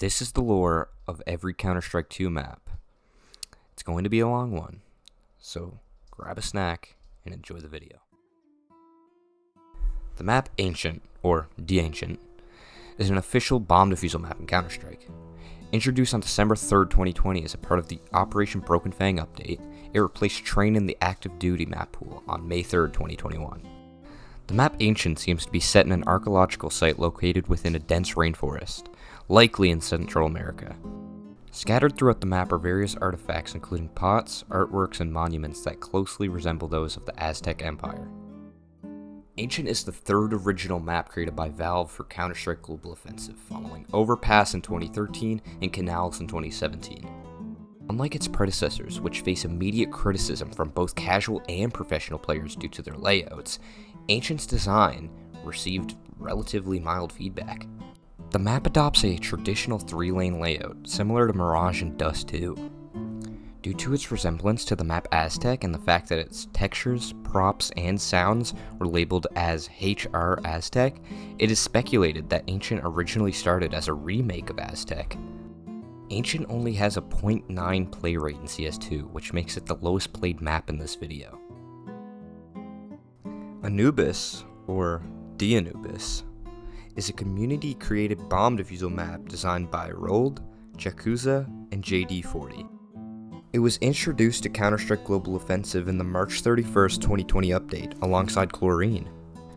This is the lore of every Counter-Strike 2 map. It's going to be a long one, so grab a snack and enjoy the video. The map Ancient, or De-Ancient, is an official bomb defusal map in Counter-Strike. Introduced on December 3rd, 2020 as a part of the Operation Broken Fang update, it replaced Train in the active duty map pool on May 3rd, 2021. The map Ancient seems to be set in an archaeological site located within a dense rainforest, likely in Central America. Scattered throughout the map are various artifacts including pots, artworks, and monuments that closely resemble those of the Aztec Empire. Ancient is the third original map created by Valve for Counter-Strike Global Offensive, following Overpass in 2013 and Canals in 2017. Unlike its predecessors, which face immediate criticism from both casual and professional players due to their layouts, Ancient's design received relatively mild feedback. The map adopts a traditional 3-lane layout, similar to Mirage and Dust 2. Due to its resemblance to the map Aztec and the fact that its textures, props, and sounds were labeled as HR Aztec, it is speculated that Ancient originally started as a remake of Aztec. Ancient only has a 0.9 play rate in CS2, which makes it the lowest played map in this video. Anubis, or De-Anubis, is a community-created bomb defusal map designed by Rold, Jakuza, and JD40. It was introduced to Counter-Strike Global Offensive in the March 31st, 2020 update alongside Chlorine.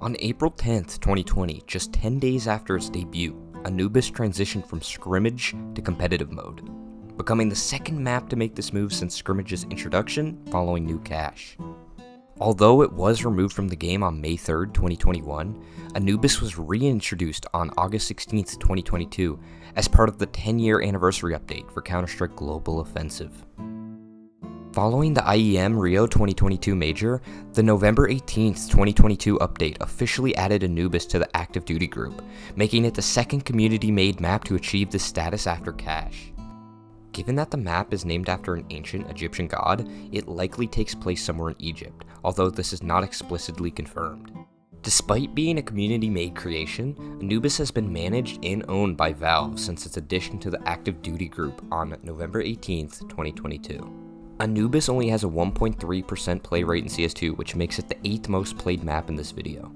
On April 10th, 2020, just 10 days after its debut, Anubis transitioned from scrimmage to competitive mode, becoming the second map to make this move since scrimmage's introduction following New Cache. Although it was removed from the game on May 3rd, 2021, Anubis was reintroduced on August 16th, 2022 as part of the 10-year anniversary update for Counter-Strike Global Offensive. Following the IEM Rio 2022 Major, the November 18th, 2022 update officially added Anubis to the active duty group, making it the second community-made map to achieve this status after Cache. Given that the map is named after an ancient Egyptian god, it likely takes place somewhere in Egypt, although this is not explicitly confirmed. Despite being a community-made creation, Anubis has been managed and owned by Valve since its addition to the active duty group on November 18th, 2022. Anubis only has a 1.3% play rate in CS2, which makes it the 8th most played map in this video.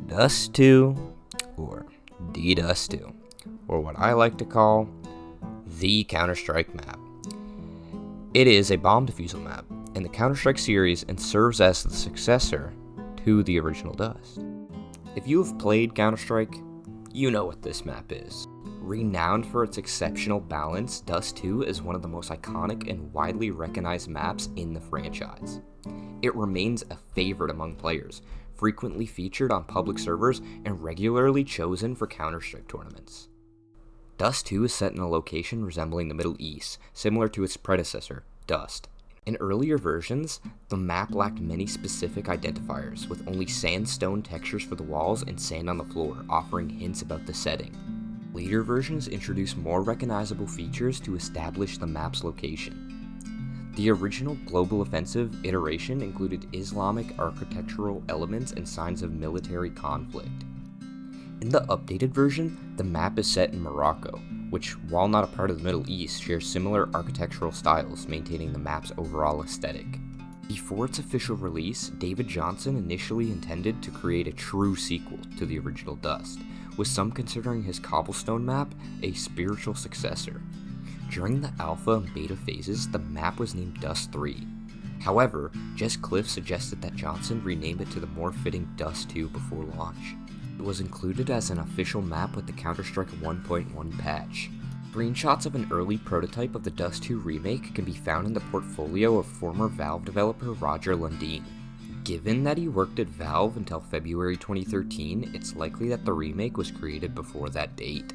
Dust 2, or D-Dust 2, or what I like to call the Counter-Strike map. It is a bomb defusal map in the Counter-Strike series and serves as the successor to the original Dust. If you have played Counter-Strike, you know what this map is. Renowned for its exceptional balance, Dust 2 is one of the most iconic and widely recognized maps in the franchise. It remains a favorite among players, frequently featured on public servers and regularly chosen for Counter-Strike tournaments. Dust 2 is set in a location resembling the Middle East, similar to its predecessor, Dust. In earlier versions, the map lacked many specific identifiers, with only sandstone textures for the walls and sand on the floor, offering hints about the setting. Later versions introduced more recognizable features to establish the map's location. The original Global Offensive iteration included Islamic architectural elements and signs of military conflict. In the updated version, the map is set in Morocco, which, while not a part of the Middle East, shares similar architectural styles, maintaining the map's overall aesthetic. Before its official release, David Johnson initially intended to create a true sequel to the original Dust, with some considering his Cobblestone map a spiritual successor. During the alpha and beta phases, the map was named Dust 3. However, Jess Cliff suggested that Johnson rename it to the more fitting Dust 2 before launch. It was included as an official map with the Counter-Strike 1.1 patch. Screenshots of an early prototype of the Dust 2 remake can be found in the portfolio of former Valve developer Roger Lundin. Given that he worked at Valve until February 2013, it's likely that the remake was created before that date.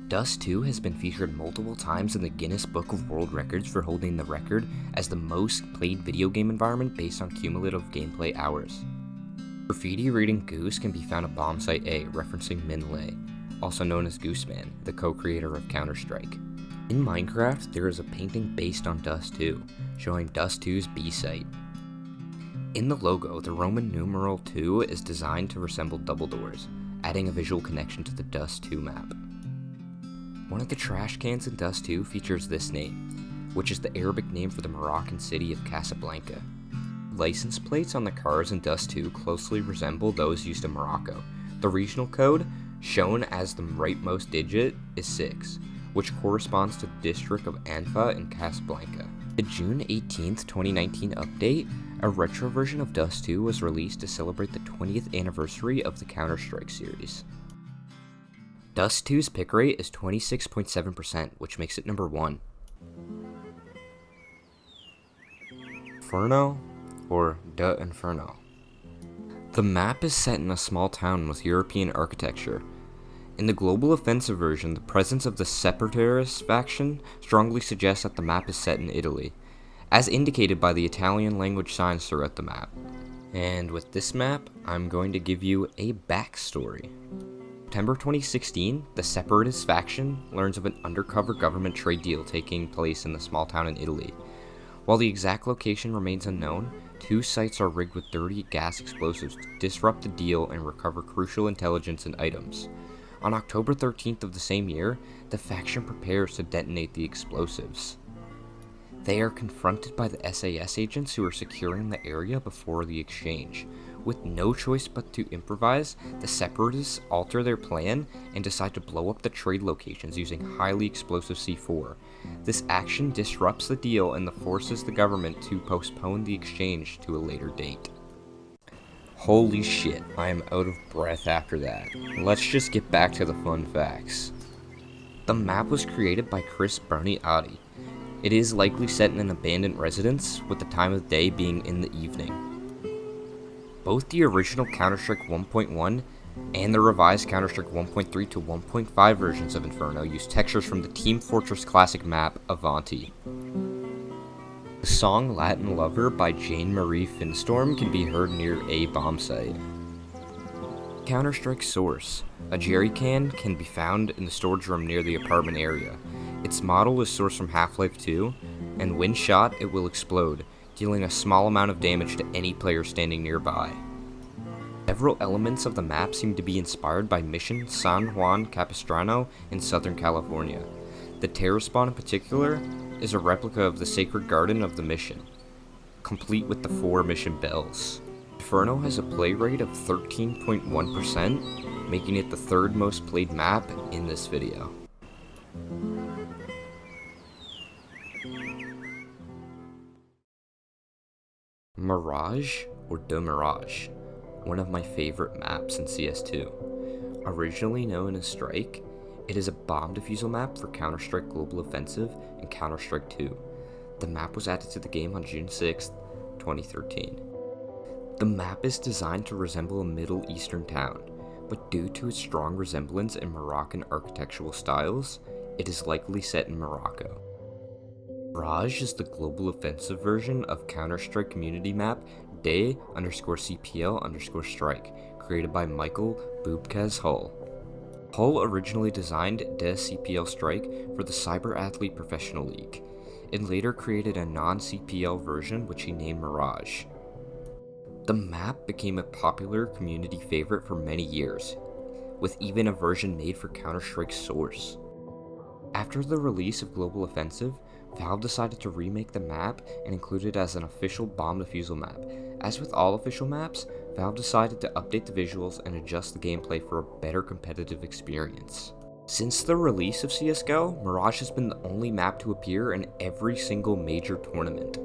Dust 2 has been featured multiple times in the Guinness Book of World Records for holding the record as the most played video game environment based on cumulative gameplay hours. Graffiti reading Goose can be found at Bombsite A, referencing Min Lei, also known as Gooseman, the co-creator of Counter-Strike. In Minecraft, there is a painting based on Dust 2, showing Dust 2's B-site. In the logo, the Roman numeral 2 is designed to resemble double doors, adding a visual connection to the Dust 2 map. One of the trash cans in Dust 2 features this name, which is the Arabic name for the Moroccan city of Casablanca. License plates on the cars in Dust 2 closely resemble those used in Morocco. The regional code, shown as the rightmost digit, is 6, which corresponds to the district of Anfa in Casablanca. The June 18th, 2019 update, a retro version of Dust 2 was released to celebrate the 20th anniversary of the Counter-Strike series. Dust 2's pick rate is 26.7%, which makes it number 1. Inferno, or De Inferno. The map is set in a small town with European architecture. In the Global Offensive version, the presence of the Separatist faction strongly suggests that the map is set in Italy, as indicated by the Italian language signs throughout the map. And with this map, I'm going to give you a backstory. September 2016, the Separatist faction learns of an undercover government trade deal taking place in the small town in Italy. While the exact location remains unknown, 2 sites are rigged with dirty gas explosives to disrupt the deal and recover crucial intelligence and items. On October 13th of the same year, the faction prepares to detonate the explosives. They are confronted by the SAS agents who are securing the area before the exchange. With no choice but to improvise, the Separatists alter their plan and decide to blow up the trade locations using highly explosive C4. This action disrupts the deal and forces the government to postpone the exchange to a later date. Holy shit, I am out of breath after that. Let's just get back to the fun facts. The map was created by Chris Berniati. It is likely set in an abandoned residence, with the time of day being in the evening. Both the original Counter-Strike 1.1 and the revised Counter-Strike 1.3 to 1.5 versions of Inferno use textures from the Team Fortress Classic map, Avanti. The song Latin Lover by Jane Marie Finstorm can be heard near a bomb site. Counter-Strike Source. A jerry can be found in the storage room near the apartment area. Its model is sourced from Half-Life 2, and when shot, it will explode, dealing a small amount of damage to any player standing nearby. Several elements of the map seem to be inspired by Mission San Juan Capistrano in Southern California. The terror spawn in particular is a replica of the Sacred Garden of the mission, complete with the 4 mission bells. Inferno has a play rate of 13.1%, making it the 3rd most played map in this video. Mirage, or De Mirage, one of my favorite maps in CS2. Originally known as Strike, it is a bomb defusal map for Counter-Strike Global Offensive and Counter-Strike 2. The map was added to the game on June 6, 2013. The map is designed to resemble a Middle Eastern town, but due to its strong resemblance in Moroccan architectural styles, it is likely set in Morocco. Mirage is the Global Offensive version of Counter-Strike community map de_CPL_strike, created by Michael Boubkaz Hull. Hull originally designed de_CPL Strike for the Cyber Athlete Professional League, and later created a non-CPL version which he named Mirage. The map became a popular community favorite for many years, with even a version made for Counter-Strike Source. After the release of Global Offensive, Valve decided to remake the map and include it as an official bomb defusal map. As with all official maps, Valve decided to update the visuals and adjust the gameplay for a better competitive experience. Since the release of CSGO, Mirage has been the only map to appear in every single major tournament.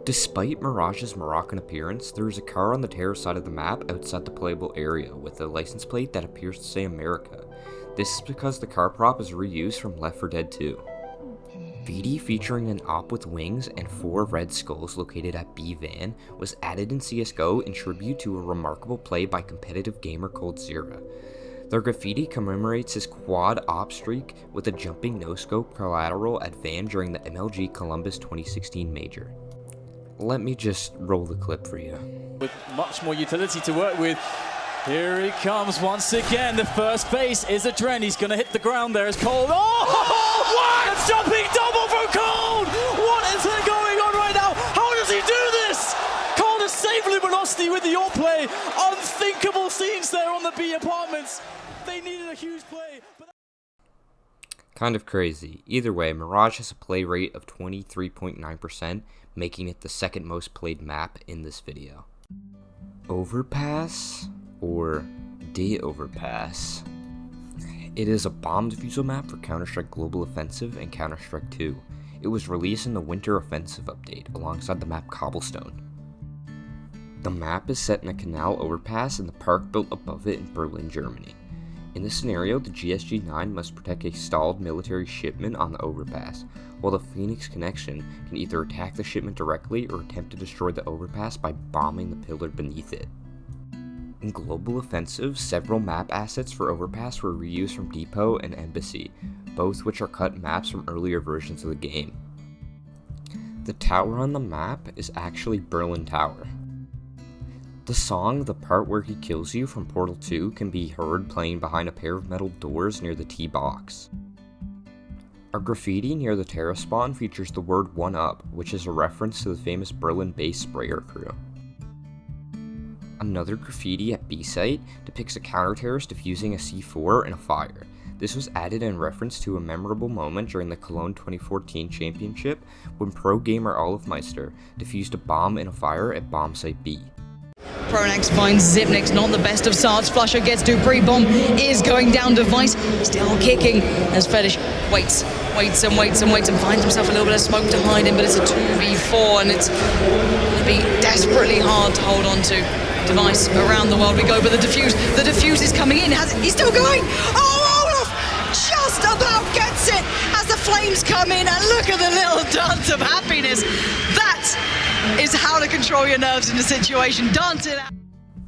Despite Mirage's Moroccan appearance, there is a car on the terrace side of the map outside the playable area with a license plate that appears to say America. This is because the car prop is reused from Left 4 Dead 2. VD featuring an op with wings and 4 red skulls located at B-Van was added in CSGO in tribute to a remarkable play by competitive gamer called Zira. Their graffiti commemorates his quad op streak with a jumping no-scope collateral at Van during the MLG Columbus 2016 Major. Let me just roll the clip for you. With much more utility to work with. Here he comes once again. The first base is Adren. He's going to hit the ground there as Cold. Oh, what? A jumping double from Cold! What is going on right now? How does he do this? Cold has saved Luminosity with the all play. Unthinkable scenes there on the B apartments. They needed a huge play. Kind of crazy. Either way, Mirage has a play rate of 23.9%, making it the second most played map in this video. Overpass or De-Overpass? It is a bomb defusal map for Counter-Strike Global Offensive and Counter-Strike 2. It was released in the Winter Offensive update alongside the map Cobblestone. The map is set in a canal overpass and the park built above it in Berlin, Germany. In this scenario, the GSG-9 must protect a stalled military shipment on the overpass, while the Phoenix Connection can either attack the shipment directly or attempt to destroy the overpass by bombing the pillar beneath it. In Global Offensive, several map assets for Overpass were reused from Depot and Embassy, both which are cut maps from earlier versions of the game. The tower on the map is actually Berlin Tower. The song The Part Where He Kills You from Portal 2 can be heard playing behind a pair of metal doors near the T-box. A graffiti near the Terra spawn features the word 1UP, which is a reference to the famous Berlin-based sprayer crew. Another graffiti at B-Site depicts a counter-terrorist defusing a C4 in a fire. This was added in reference to a memorable moment during the Cologne 2014 Championship when pro gamer Olafmeister defused a bomb in a fire at bomb site B. Pronax finds Zipnik's not the best of starts. Flusher gets Dupree. Bomb is going down to Vice. Still kicking as Fetish waits and finds himself a little bit of smoke to hide in, but it's a 2v4 and it's going to be desperately hard to hold on to. Device around the world we go, but the defuse is coming in. He's still going. Oh, Olaf just about gets it as the flames come in, and look at the little dance of happiness. That is how to control your nerves in a situation. Dance it out.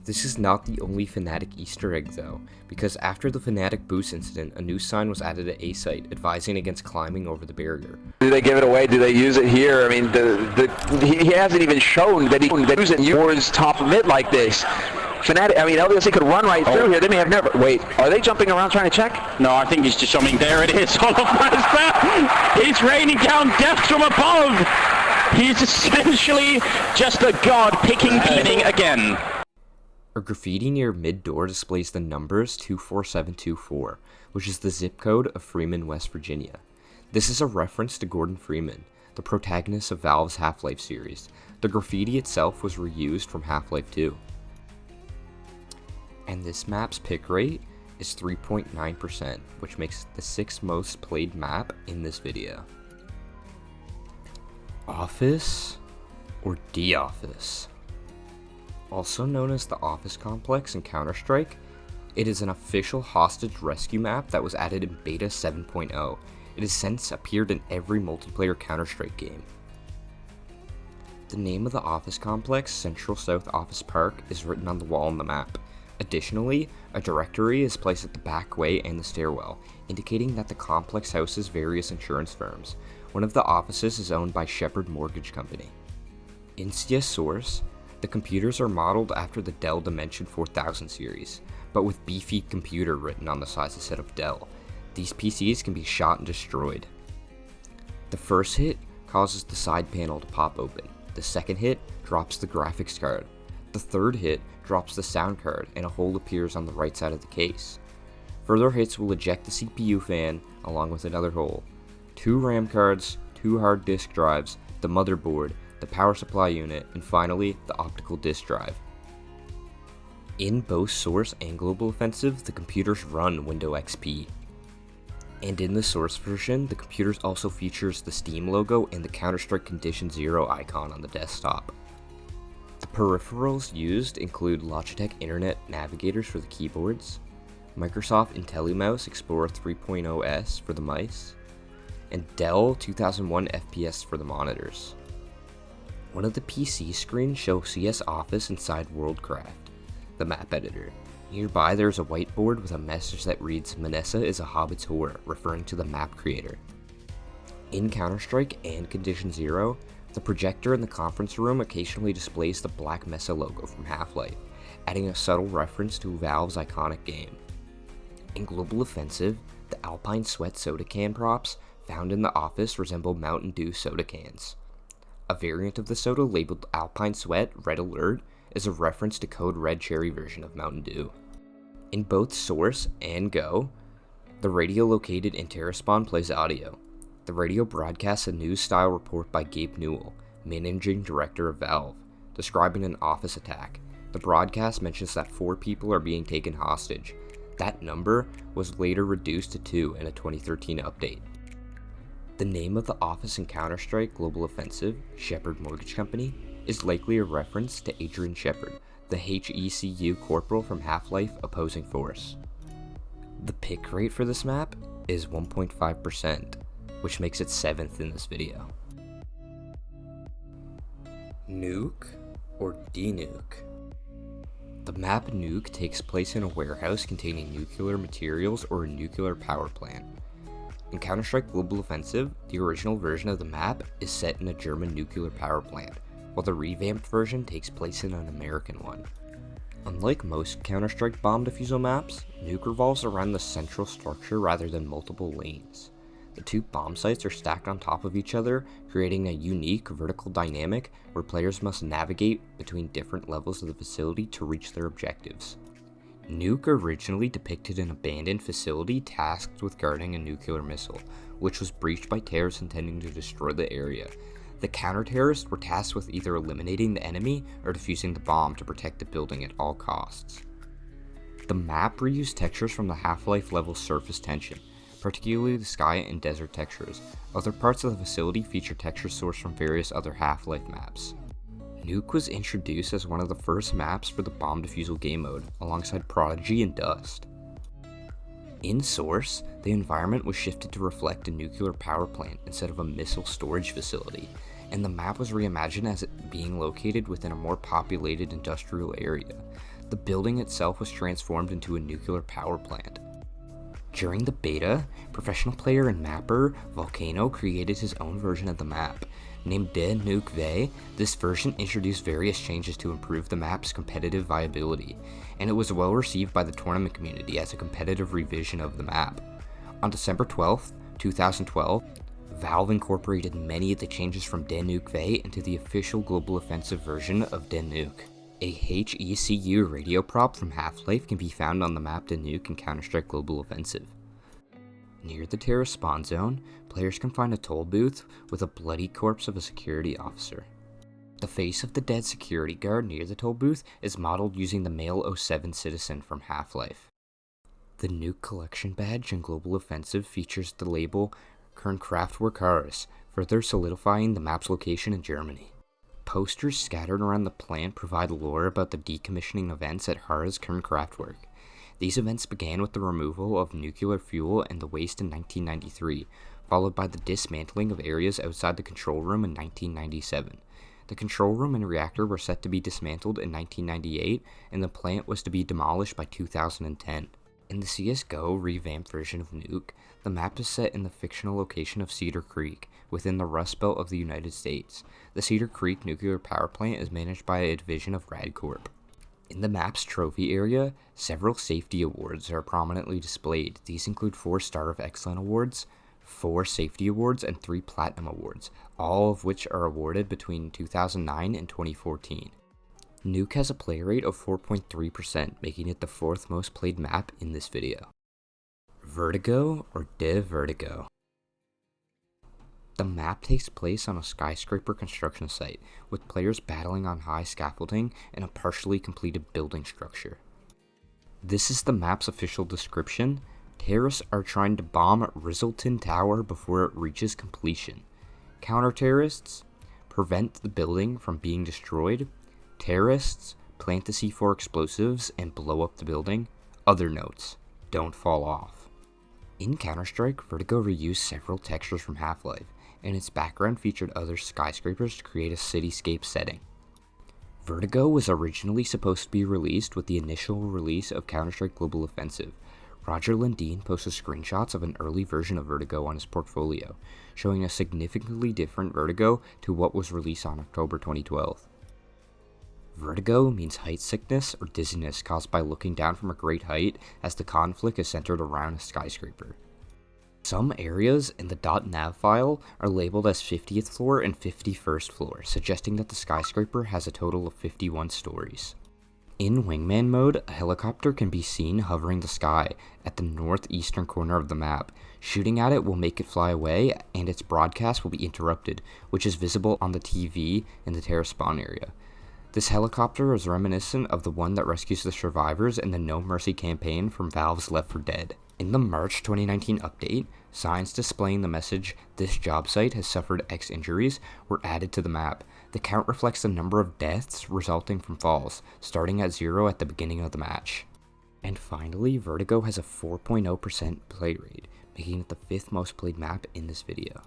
This is not the only Fnatic Easter egg though, because after the Fnatic boost incident, a new sign was added at A-Site advising against climbing over the barrier. Do they give it away? Do they use it here? I mean, he hasn't even shown that he can use it towards top mid like this. Fnatic, I mean, LDLC could run right through here. They may have never. Wait, are they jumping around trying to check? No, I think he's just jumping. There it is. He's raining down death from above. He's essentially just a god picking pinning again. A graffiti near mid-door displays the numbers 24724, which is the zip code of Freeman, West Virginia. This is a reference to Gordon Freeman, the protagonist of Valve's Half-Life series. The graffiti itself was reused from Half-Life 2. And this map's pick rate is 3.9%, which makes it the 6th most played map in this video. Office or D-Office? Also known as the Office Complex in Counter-Strike, it is an official hostage rescue map that was added in Beta 7.0. It has since appeared in every multiplayer Counter-Strike game. The name of the Office Complex, Central South Office Park, is written on the wall on the map. Additionally, a directory is placed at the back way and the stairwell, indicating that the complex houses various insurance firms. One of the offices is owned by Shepherd Mortgage Company. Instia Source: the computers are modeled after the Dell Dimension 4000 series, but with beefy computer written on the size instead of Dell. These PCs can be shot and destroyed. The first hit causes the side panel to pop open. The second hit drops the graphics card. The third hit drops the sound card and a hole appears on the right side of the case. Further hits will eject the CPU fan along with another hole. 2 RAM cards, 2 hard disk drives, the motherboard, the power supply unit, and finally, the optical disk drive. In both Source and Global Offensive, the computers run Windows XP. And in the Source version, the computers also features the Steam logo and the Counter-Strike Condition Zero icon on the desktop. The peripherals used include Logitech Internet Navigators for the keyboards, Microsoft IntelliMouse Explorer 3.0S for the mice, and Dell 2001 FPS for the monitors. One of the PC screens shows CS Office inside Worldcraft, the map editor. Nearby there is a whiteboard with a message that reads, "Manessa is a Hobbit's whore," referring to the map creator. In Counter-Strike and Condition Zero, the projector in the conference room occasionally displays the Black Mesa logo from Half-Life, adding a subtle reference to Valve's iconic game. In Global Offensive, the Alpine Sweat soda can props found in the office resemble Mountain Dew soda cans. A variant of the soda labeled Alpine Sweat Red Alert is a reference to Code Red Cherry version of Mountain Dew. In both Source and Go, the radio located in TerraSpawn plays audio. The radio broadcasts a news-style report by Gabe Newell, managing director of Valve, describing an office attack. The broadcast mentions that 4 people are being taken hostage. That number was later reduced to 2 in a 2013 update. The name of the office in Counter-Strike Global Offensive, Shepard Mortgage Company, is likely a reference to Adrian Shepard, the HECU corporal from Half-Life Opposing Force. The pick rate for this map is 1.5%, which makes it 7th in this video. Nuke or Denuke? The map Nuke takes place in a warehouse containing nuclear materials or a nuclear power plant. In Counter-Strike Global Offensive, the original version of the map is set in a German nuclear power plant, while the revamped version takes place in an American one. Unlike most Counter-Strike bomb defusal maps, Nuke revolves around the central structure rather than multiple lanes. The 2 bomb sites are stacked on top of each other, creating a unique vertical dynamic where players must navigate between different levels of the facility to reach their objectives. Nuke originally depicted an abandoned facility tasked with guarding a nuclear missile, which was breached by terrorists intending to destroy the area. The counter-terrorists were tasked with either eliminating the enemy or defusing the bomb to protect the building at all costs. The map reused textures from the Half-Life level Surface Tension, particularly the sky and desert textures. Other parts of the facility feature textures sourced from various other Half-Life maps. Nuke was introduced as one of the first maps for the bomb defusal game mode, alongside Prodigy and Dust. In Source, the environment was shifted to reflect a nuclear power plant instead of a missile storage facility, and the map was reimagined as it being located within a more populated industrial area. The building itself was transformed into a nuclear power plant. During the beta, professional player and mapper Volcano created his own version of the map. Named De Nuke V, this version introduced various changes to improve the map's competitive viability, and it was well received by the tournament community as a competitive revision of the map. On December 12, 2012, Valve incorporated many of the changes from De Nuke V into the official Global Offensive version of De Nuke. A HECU radio prop from Half-Life can be found on the map De Nuke in Counter-Strike Global Offensive. Near the terrorist spawn zone, players can find a toll booth with a bloody corpse of a security officer. The face of the dead security guard near the toll booth is modeled using the male 07 citizen from Half-Life. The Nuke collection badge in Global Offensive features the label Kernkraftwerk Harz, further solidifying the map's location in Germany. Posters scattered around the plant provide lore about the decommissioning events at Harz Kernkraftwerk. These events began with the removal of nuclear fuel and the waste in 1993, followed by the dismantling of areas outside the control room in 1997. The control room and reactor were set to be dismantled in 1998, and the plant was to be demolished by 2010. In the CSGO revamped version of Nuke, the map is set in the fictional location of Cedar Creek, within the Rust Belt of the United States. The Cedar Creek nuclear power plant is managed by a division of Radcorp. In the map's trophy area, several safety awards are prominently displayed. These include 4 Star of Excellence awards, 4 safety awards, and 3 platinum awards, all of which are awarded between 2009 and 2014. Nuke has a play rate of 4.3%, making it the 4th most played map in this video. Vertigo or De Vertigo? The map takes place on a skyscraper construction site, with players battling on high scaffolding and a partially completed building structure. This is the map's official description. Terrorists are trying to bomb Rizzleton Tower before it reaches completion. Counter-terrorists prevent the building from being destroyed. Terrorists plant the C4 explosives and blow up the building. Other notes: don't fall off. In Counter-Strike, Vertigo reused several textures from Half-Life, and its background featured other skyscrapers to create a cityscape setting. Vertigo was originally supposed to be released with the initial release of Counter-Strike Global Offensive. Roger Lundeen posted screenshots of an early version of Vertigo on his portfolio, showing a significantly different Vertigo to what was released on October 2012. Vertigo means height sickness or dizziness caused by looking down from a great height, as the conflict is centered around a skyscraper. Some areas in the .nav file are labeled as 50th floor and 51st floor, suggesting that the skyscraper has a total of 51 stories. In wingman mode, a helicopter can be seen hovering the sky at the northeastern corner of the map. Shooting at it will make it fly away, and its broadcast will be interrupted, which is visible on the TV in the terrorist spawn area. This helicopter is reminiscent of the one that rescues the survivors in the No Mercy campaign from Valve's Left 4 Dead. In the March 2019 update, signs displaying the message, "This job site has suffered X injuries," were added to the map. The count reflects the number of deaths resulting from falls, starting at 0 at the beginning of the match. And finally, Vertigo has a 4.0% play rate, making it the 5th most played map in this video.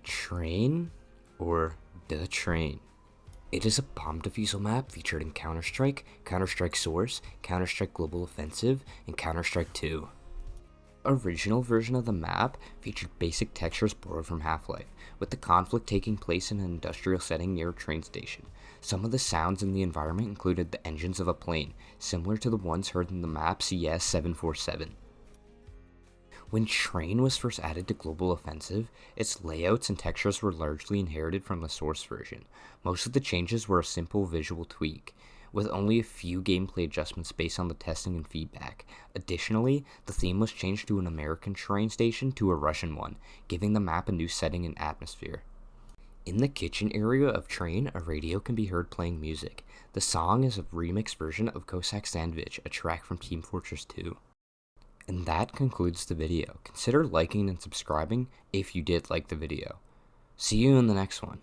Train, or The Train. It is a bomb defusal map featured in Counter-Strike, Counter-Strike Source, Counter-Strike Global Offensive, and Counter-Strike 2. Original version of the map featured basic textures borrowed from Half-Life, with the conflict taking place in an industrial setting near a train station. Some of the sounds in the environment included the engines of a plane, similar to the ones heard in the map CS-747. When Train was first added to Global Offensive, its layouts and textures were largely inherited from the Source version. Most of the changes were a simple visual tweak, with only a few gameplay adjustments based on the testing and feedback. Additionally, the theme was changed to an American train station to a Russian one, giving the map a new setting and atmosphere. In the kitchen area of Train, a radio can be heard playing music. The song is a remixed version of Cossack Sandwich, a track from Team Fortress 2. And that concludes the video. Consider liking and subscribing if you did like the video. See you in the next one.